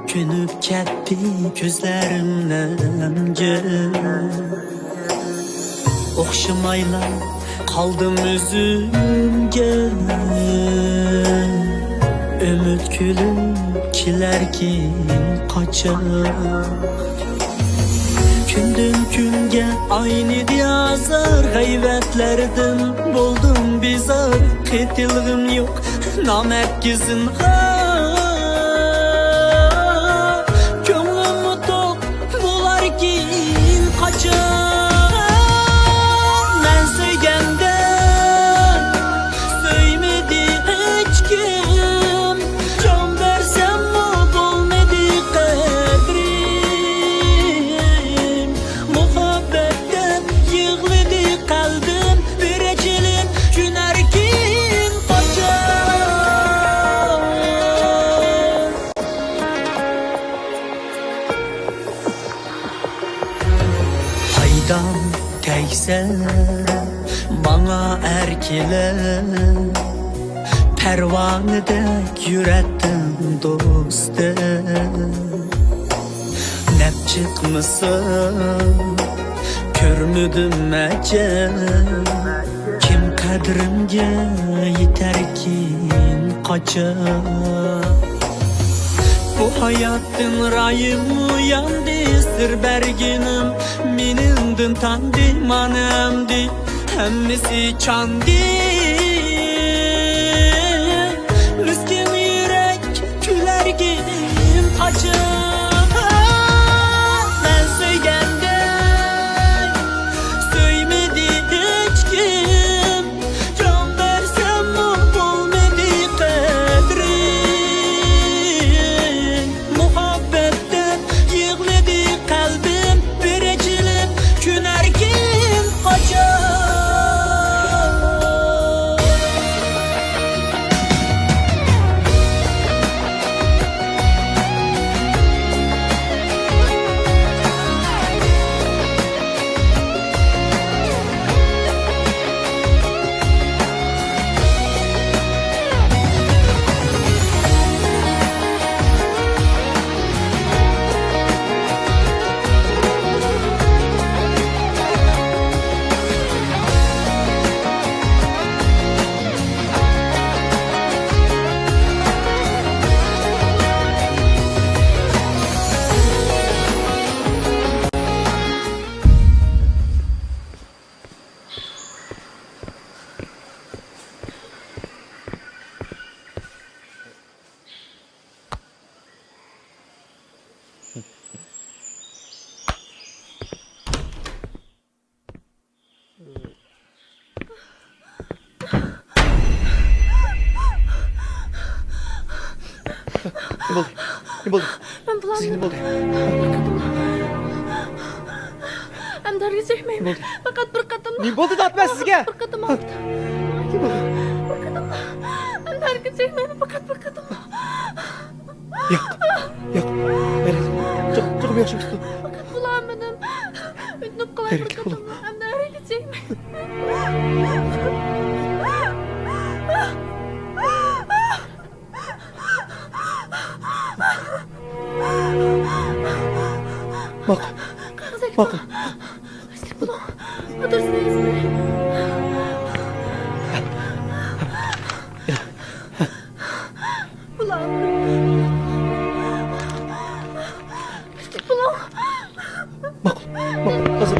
Könüp ketdi gözlerimden Oxşamayla kaldım özümge Ümit gülüp kilerkin kaçar Gündün günge aynı yazar Gayvetlerden buldum bizar Ketilgim yok namert gizin Gönlüm tok bular ki kaçar Ben söygenden söymedi hiç kim Can versem mi bulmadı kadrim Muhabbetten yığladı kalbim Bir ecelim günerkin kaçar Haydan teyse bana erkiler Pervanedek yürettim dostu Nep çıkmışsın Körmüdüm ece Kim kadrimge yeterkin kaçar Bu hayatın rayımı yandı Sır berginim Menindin tandı manemdi Hemmisi çandı Miskin yürek külergin acım Ben söygenden Söymedi hiç kim Can versem mi bulmadı kadrim Muhabbetten yığladı kalbim Bir ecilim günerkin kaçar Ne oldu? Ben bulamıyorum. Siz ne oldu? Hem de arayacağım. Fakat bir kadın. Ne oldu da atmaz sizge? Bir kadın aldı. Ne oldu? Bir kadın. Hem de arayacağım. Fakat bir kadın. Yok. Çok yakışım tuttu. Fakat bulamıyorum. Ünlük kolay bir kadın. Hem de arayacağım. Bakın. Bunu atırsınız mı? Bulamıyorum. Bakın. Hazır.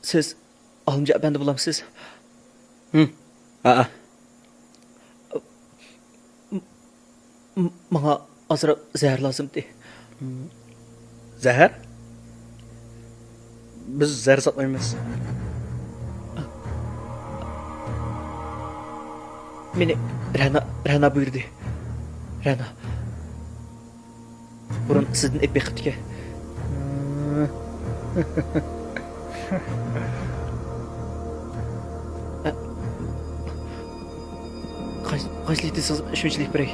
Siz alımca ben de bulamsız. Hı. Aa. Bana azra zehir lazımdı. Zəhər? Biz zəhər satmayız. Meni Rəna buyurdu. Rəna. Burun sizden epey qıptike. Qaçlıqda siz şunçilik birey.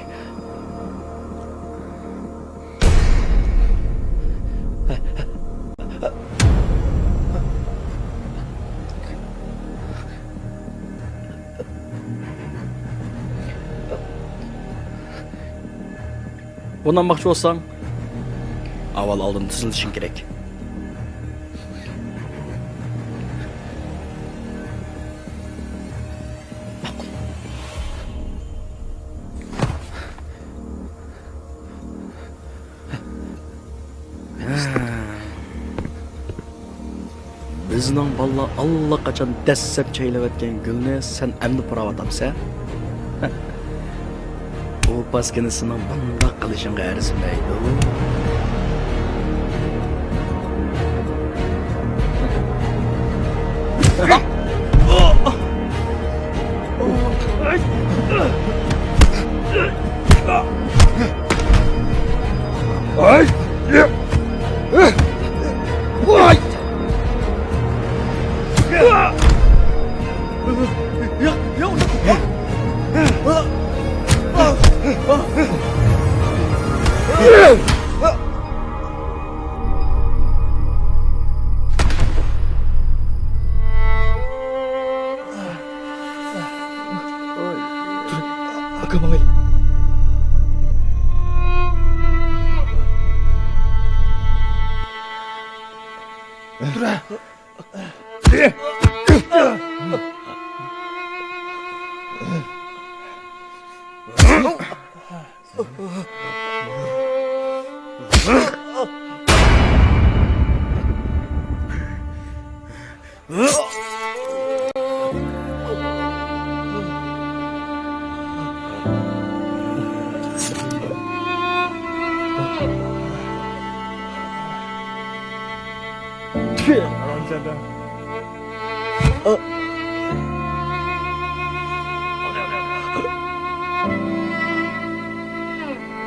Bundan bakçı olsan, aval aldın tızılışın gerek. Bizning balla allaqachon dassab chaylayotgan gulni sen endi puravatapsa? Bu paskinisining bundoq qilishingga arzimaydi. Akamang Ali.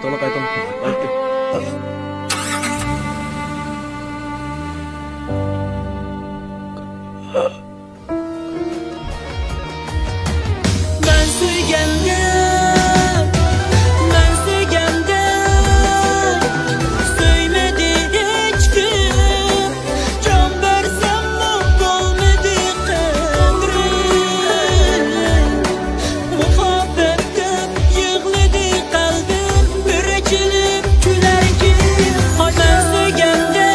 Tolong kaitan. Ben söygende Söymedi hiç kim Can versem mutlu olmadı kadrim Muhabbetten yığladı kalbim Börekilip gülerken Ben söygende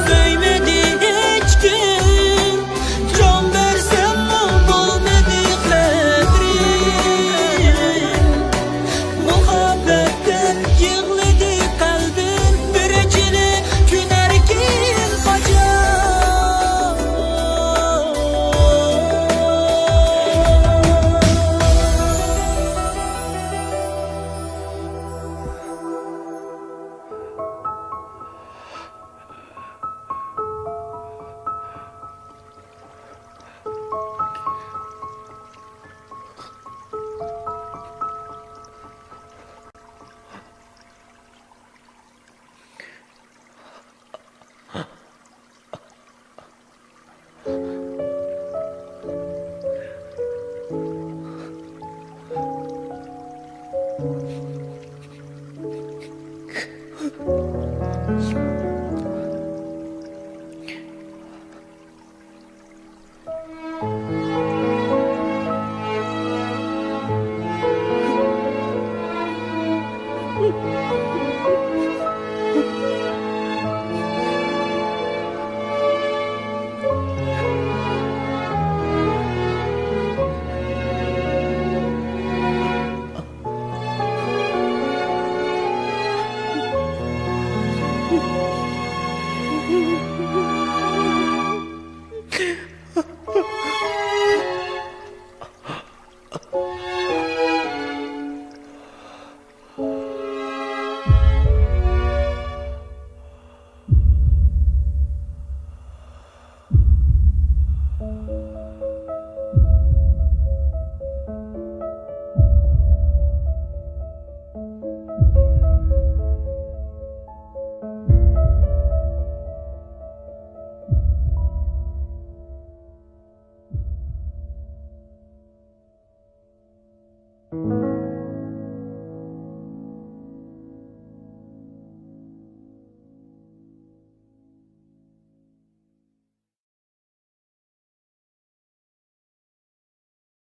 Söymedi hiç kim Can versem mutlu olmadı kadrim Muhabbetten yığladı kalbim Börekilip gülerken Akamang Ali.